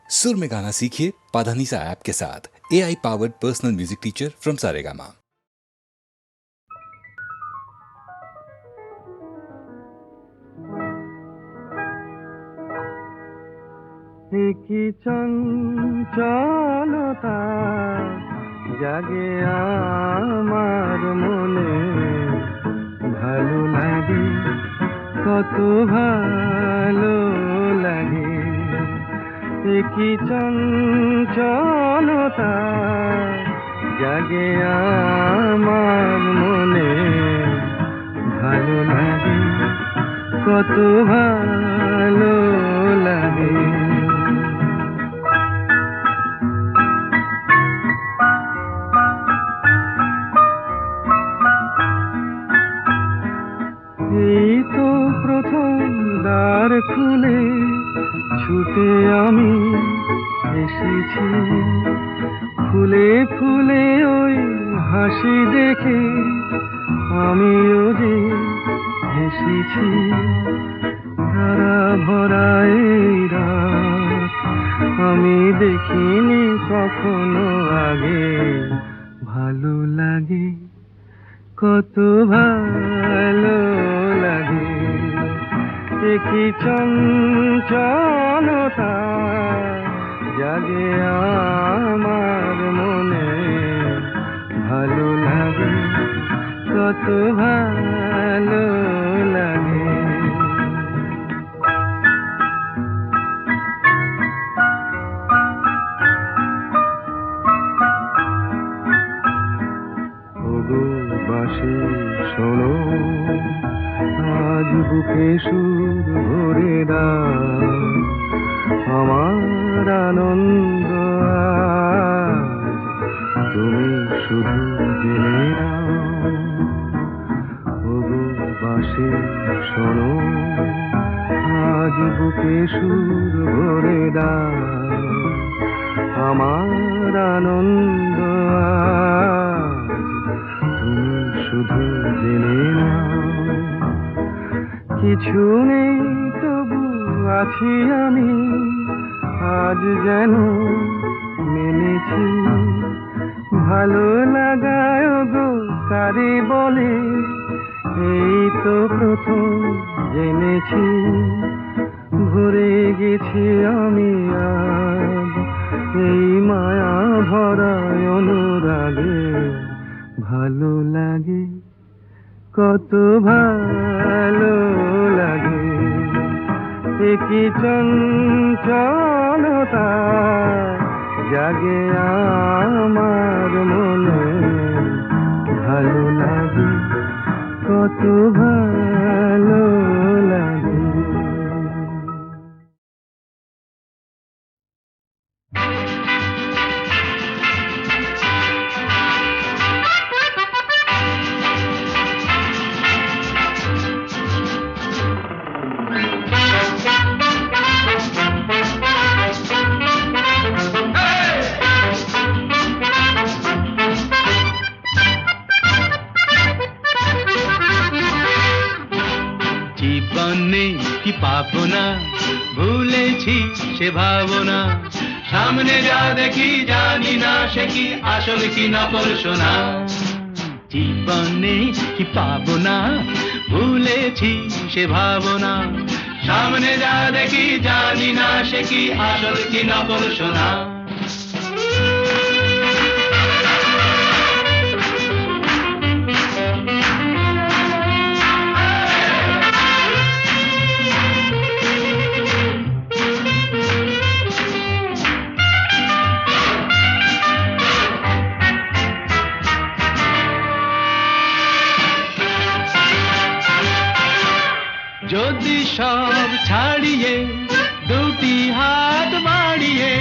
सुर में गाना सीखिए पाधानीसा ऐप के साथ। AI powered personal music teacher from Saregama. কি চঞ্চলতা জাগে আমার মনে, ভালো লাগে কত ভালো লাগে। কি চঞ্চলতা জাগে আমার মনে, ভালো লাগে কত ভালো লাগে। এই তো প্রথম দ্বার খুলে ছুটে আমি এসেছি, ফুলে ফুলে ওই হাসি দেখে আমিও যে হেসেছি। ধারা ভরা এই রাত আমি দেখিনি কখনো আগে, ভালো লাগে কত ভালো লাগে। কি চঞ্চলতা জাগে আমার মনে, ভালো লাগে কত ভালো লাগে। বাঁশি শোনো আজ বুকে সুর ভরে দাও, আমার আনন্দ আজ তুমি শুধু জেনে নাও। ওগো বাঁশি শোনো আজ বুকে সুর ভরে দাও, আমার আনন্দ শুধু জেনে নাও। কিছু নেই তবু আছি আমি, আজ যেন মেনেছি। ভালো লাগায় গো কারে বলে, এই তো প্রথম জেনেছি। ভরে গেছি আমি আজ এই মায়া ভরা অনুরাগে, ভালো লাগে কত ভালো লাগে। কি চঞ্চলতা জাগে আমার মনে, ভালো লাগে কত ভালো লাগে। কি পাবো না ভুলেছি সে ভাবনা, সামনে যা দেখি জানি না সে কি আসল কি নকল সোনা। জীবনে কি পাবো না ভুলেছি সে ভাবনা, সামনে যা দেখি জানি না সে কি আসল কি নকল সোনা। যদি সব ছাড়িয়ে দুটি হাত বাড়িয়ে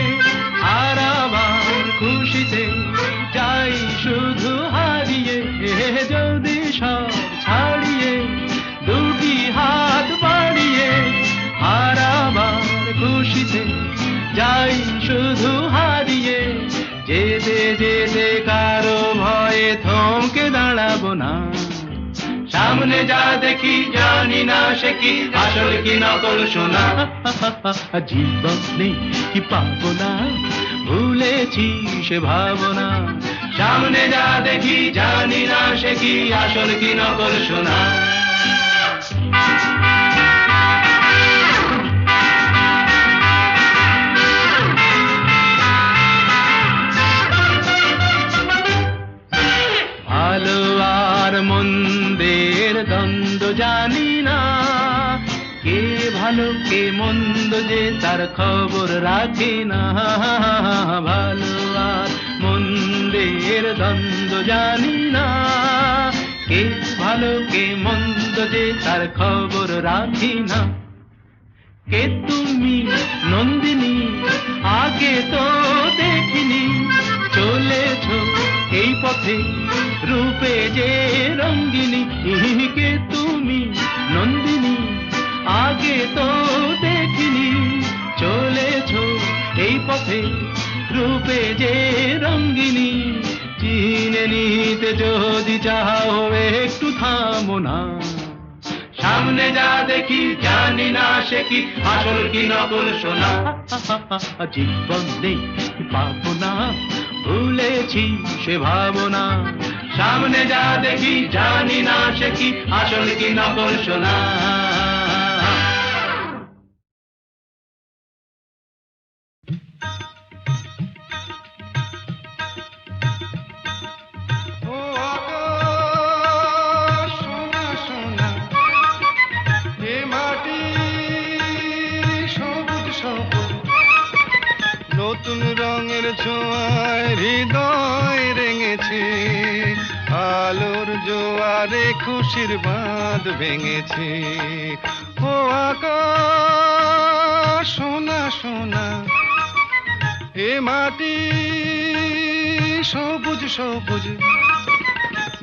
আর আবার খুশিতে যাই শুধু হারিয়ে, যদি সব ছাড়িয়ে দুটি হাত বাড়িয়ে আর আবার খুশিতে যাই শুধু হারিয়ে, যেতে যেতে কারো ভয়ে থমকে দাঁড়াবো না, সামনে যা দেখি জানি না সে কি আসল কি নকল সোনা জীবনে কি পাবো না ভুলেছি সে ভাবনা সামনে যা দেখি জানি না সে কি আসল কি নকল সোনা ভালো আর মন্দের দ্বন্দ্ব জানি না কে ভালো কে মন্দ যে তার খবর রাখে না ভালো আর মন্দের দ্বন্দ্ব জানি না কে ভালো কে মন্দ যে তার খবর রাখি না কে তুমি নন্দিনী আগে তো দেখিনি চলেছো এই পথে রূপে যে রঙ্গিনী কে তুমি নন্দিনী আগে তো দেখিনি চলেছো এই পথে রূপে যে রঙ্গিনী চিনে নিতে যদি চাও একটু থামো না সামনে যা দেখি জানি না সে কি আসল কি নকল সোনা জীবন নেই পাবো না ভুলেছি সে ভাবনা সামনে যা দেখি জানি না সে কি আসল কি নকল সোনা নতুন রঙের ছোঁয়ায় হৃদয় রেঙেছে আলোর জোয়ারে খুশির বাঁধ ভেঙেছে ও আকাশ সোনা সোনা এ মাটি সবুজ সবুজ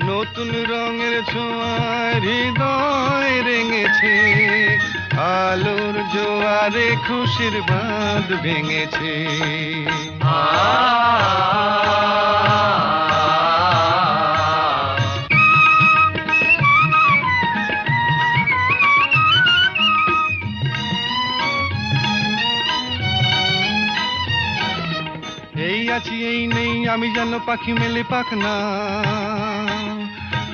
নতুন রঙের ছোঁয়ায় হৃদয় রেঙেছে আলোর জোয়ারে খুশির বাঁধ ভেঙেছে এই আছি এই নেই আমি যেন পাখি মেলে পাখনা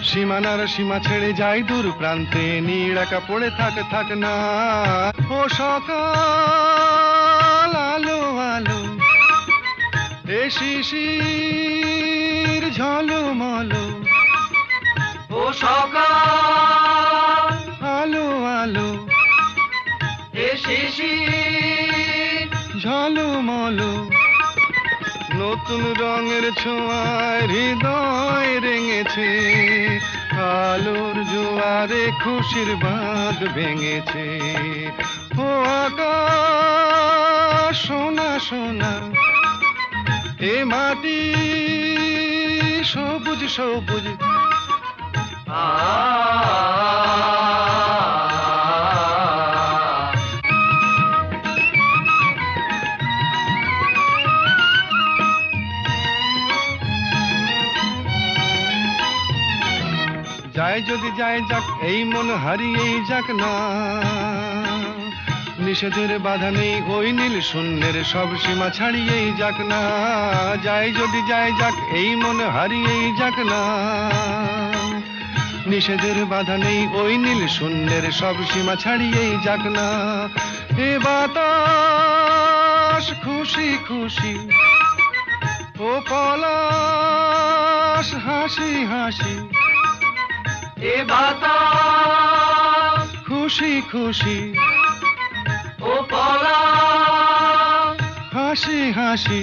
সীমানার সীমা ছেড়ে যাই দূর প্রান্তে নীড়াকা পড়ে থাক না ও সকাল আলো আলো এ শিশির ঝলমলো ও সকাল আলো আলো এ শিশির ঝলমলো নতুন রঙের ছোঁয়ায় হৃদয় রেঙেছে আলোর জোয়ারে খুশির বাঁধ ভেঙেছে ও আকাশ সোনা সোনা এ মাটি সবুজ সবুজ যায় যদি যায় যাক এই মন হারিয়েই যাক না নিষেধের বাধা নেই ওই নীল শূন্যের সব সীমা ছাড়িয়েই যাক না যায় যদি যায় যাক এই মন হারিয়েই যাক না নিষেধের বাধা নেই ওই নীল শূন্যের সব সীমা ছাড়িয়েই যাক না এ বাতাস খুশি খুশি ও পলাশ হাসি হাসি এ বাতাস খুশি খুশি ও পলাশ হাসি হাসি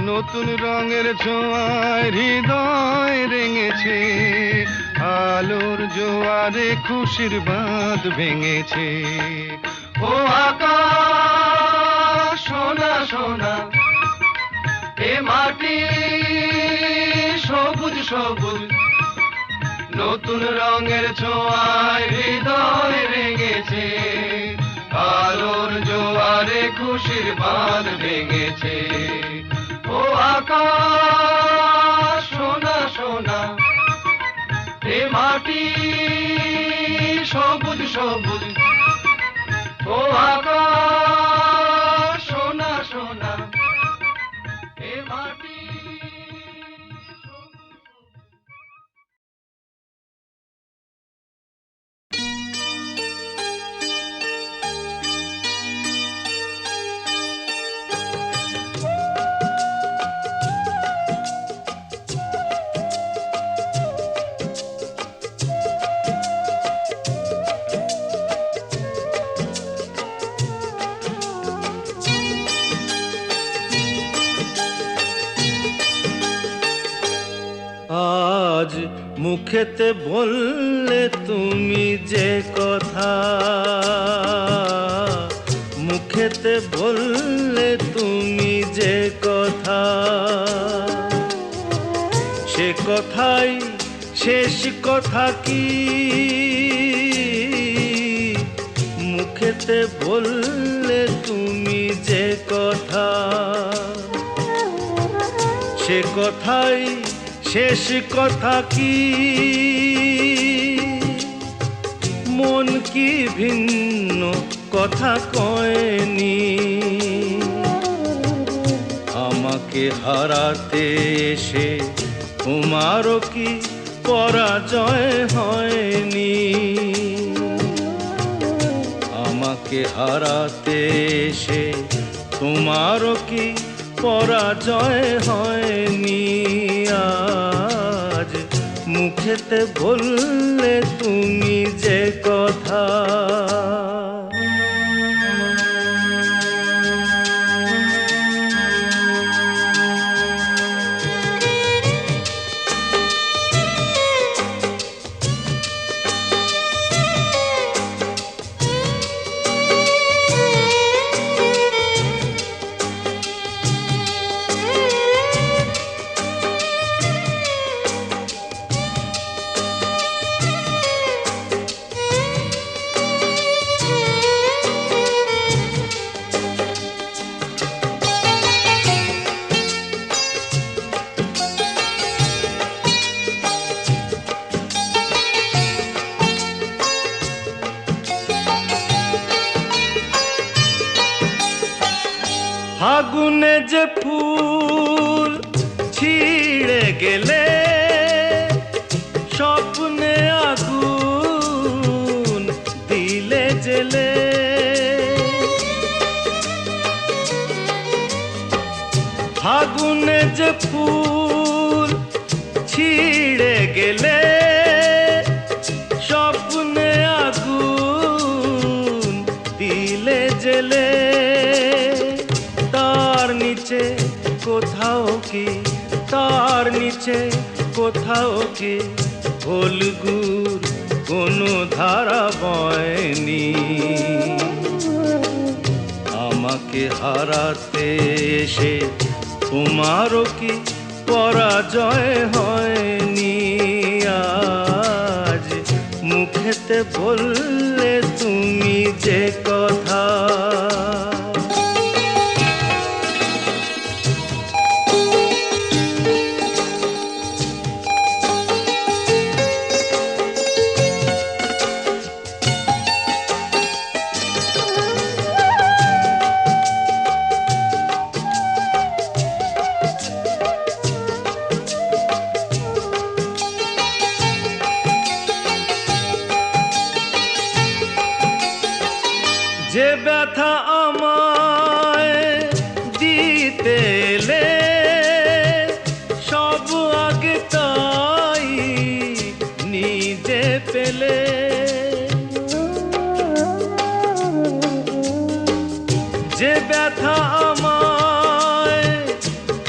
নতুন রঙের ছোঁয়ায় হৃদয় রেঙেছে আলোর জোয়ারে খুশির বাঁধ ভেঙেছে ও আকাশ সোনা সোনা এ মাটি সবুজ সবুজ নতুন রঙের ছোঁয়ায় হৃদয় রেঙেছে আলোর জোয়ারে খুশির বাঁধ ভেঙেছে ও আকাশ সোনা সোনা এ মাটি মুখেতে বললে তুমি যে কথা, মুখেতে বললে তুমি যে কথা, সে কথাই শেষ কথা কি? মুখেতে বললে তুমি যে কথা, সে কথাই শেষ কথা কি? মন কি ভিন্ন কথা কয়নি? আমাকে হারাতে এসে তোমারও কি পরাজয় হয়নি? আমাকে হারাতে এসে তোমারও কি পরাজয় হয়নি? আজ মুখেতে বললে তুমি যে কথা। ফাগুনে যে ফুল ছিঁড়ে গেলে, স্বপ্নে আগুন দিলে জেলে। ফাগুনে যে ফুল ছিঁড়ে গেলে, স্বপ্নে আগুন দিলে জেলে। তার নিচে কোথাও কি, তার নিচে কোথাও কি ফলগুর কোনো ধারা বয়নি? আমাকে হারাতে এসে তোমারও কি পরাজয় হয়নি? আজ মুখেতে বললে তুমি যে কথা। যে ব্যথা আমায় দিতে এলে, সব আগে তাই নিজে পেলে। যে ব্যথা আমায়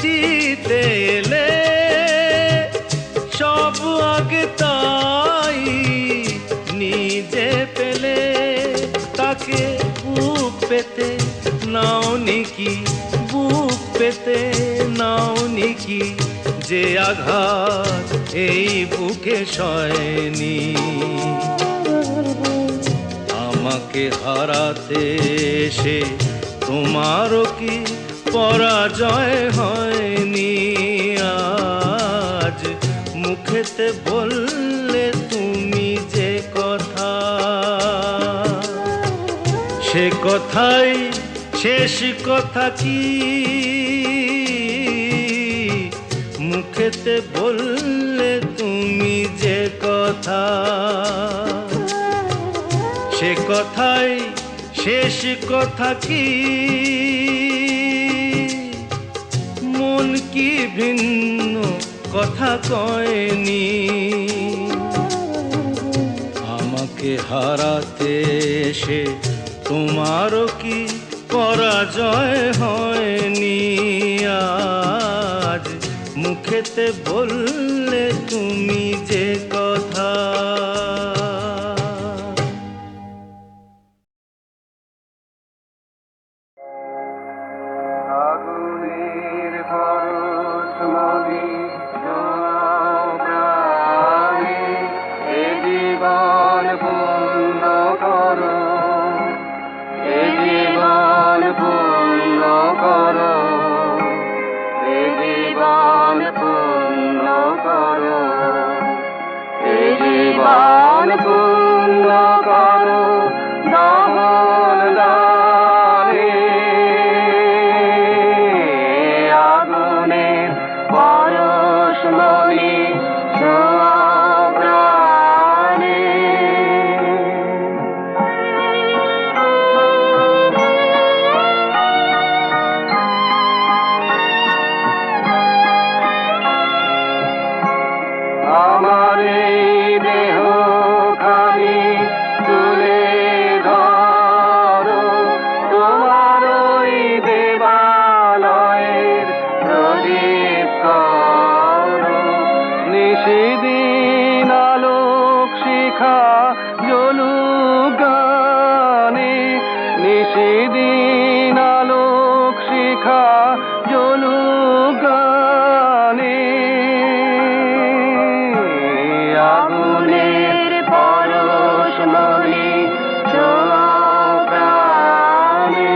দিতে এলে, সব আগে তাই নিজে পেলে। তাকে বুক পেতে নাও নিকি, বুক পেতে নাও নিকি, যে আঘাত এই বুকে সয়নি। আমাকে হারাতে এসে তোমারও কি পরাজয় হয়নি? আজ মুখেতে বললে তুমি যে কথা, সে কথাই শেষ কথা কি? মুখেতে বললে তুমি যে কথা, সে কথাই শেষ কথা কি? মন কি ভিন্ন কথা কয়নি? আমাকে হারাতে এসে তোমারও কি পরাজয় হয়নি? আজ মুখেতে বললে তুমি যে কথা। আগুনের পরশমণি জোয়াও প্রাণে, এ জীবন পূর্ণ করো, এ জীবন পূর্ণ করো, এ জীবন পূর্ণ করো, এ জীবন পূর্ণ করো দমন দানে। আগুনের পরশমণি ছোঁয়াও প্রাণে। আমার এই দেহ খানি তুলে ধরো, তোমার ওই দেবালয়ের প্রদীপ করো। নিশিদিন আলোক শিখা জ্বলুক গানে, নিশিদিন আলোক শিখা জ্বলুক গানে। আগুনের পরশমণি ছোঁয়াও প্রাণে।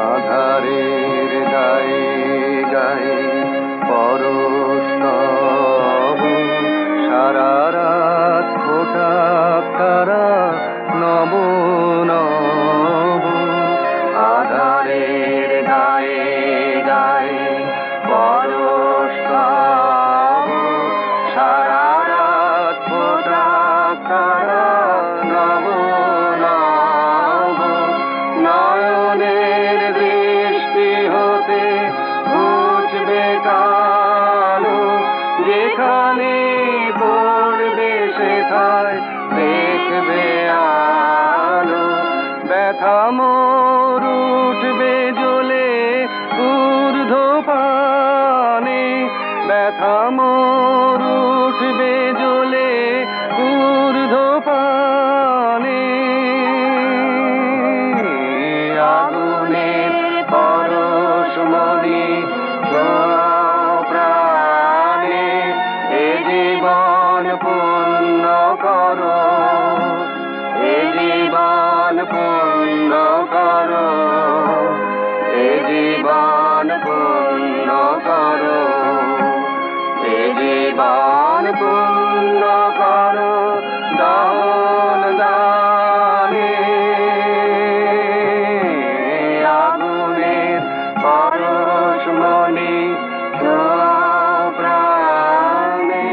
আধারের গায়ে গায়ে পরশ তব, সারা রাত ফোটাক তারা নব নব। আধারের গায়ে গায়ে পরশ তব, সারা রাত ফোটাক তারা নব নব। নয়নের দৃষ্টি হতে ঘুচবে কালো, যেখানে পড়বে সেথায় দেখবে আলো। ব্যথা মোর উঠবে জ্বলে ঊর্ধ্বপানে, ব্যথা মোর উঠবে জ্বলে ঊর্ধ্বপানে। আগুনের পরশমণি ছোঁয়াও প্রাণে, এ জীবন পূর্ণ করো, এ জীবন পূর্ণ করো, এ জীবন পূর্ণ করো, এ জীবন পূর্ণ করো দমন দানে। আগুনের পরশমণি ছোঁয়াও প্রাণে।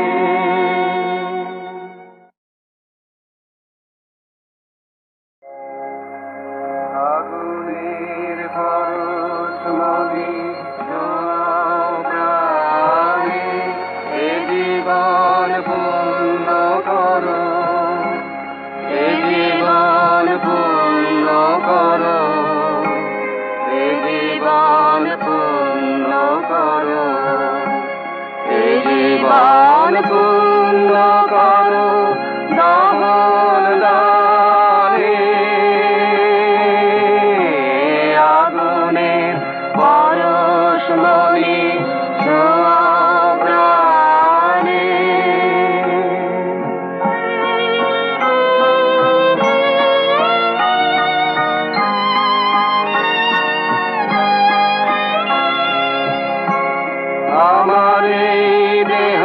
আগুনের পরশমণি ছোঁয়াও প্রাণে, এ জীবন পূর্ণ করো, এ জীবন পূর্ণ করো, এ জীবন পূর্ণ করো, এ জীবন পূর্ণ করো দমন দানে। আগুনের পরশমণি ছোঁয়াও প্রাণে। আমার এই দেহ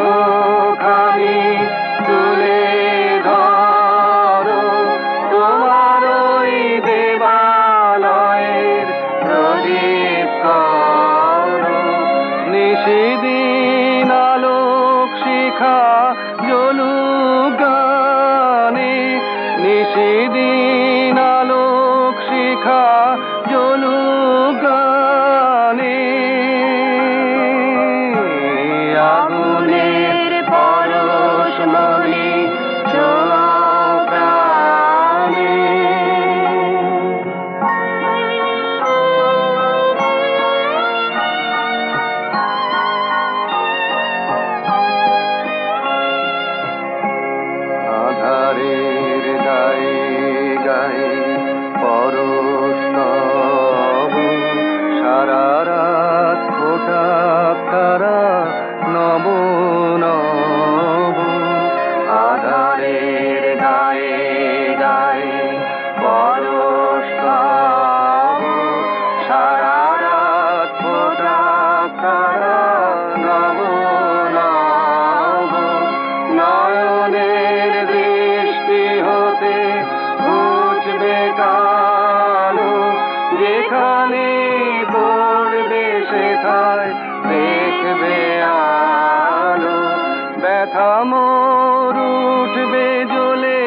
ব্যথা মোর উঠবে জ্বলে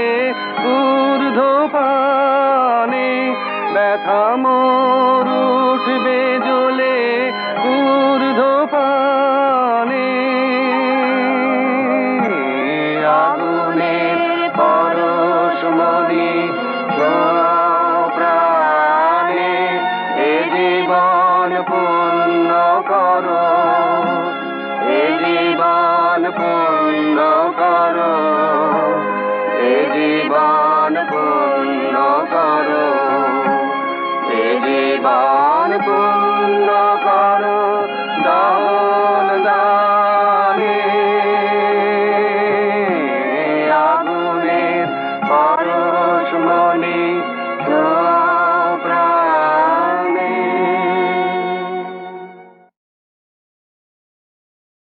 ঊর্ধ্বপানে, ব্যথা মোর উঠবে জ্বলে ঊর্ধ্বপানে। আগুনের পরশমণি ছোঁয়াও প্রাণে, এ জীবন পূর্ণ করো, এ জীবন পূর্ণ করো, এ জীবন পূর্ণ করো, এ জীবন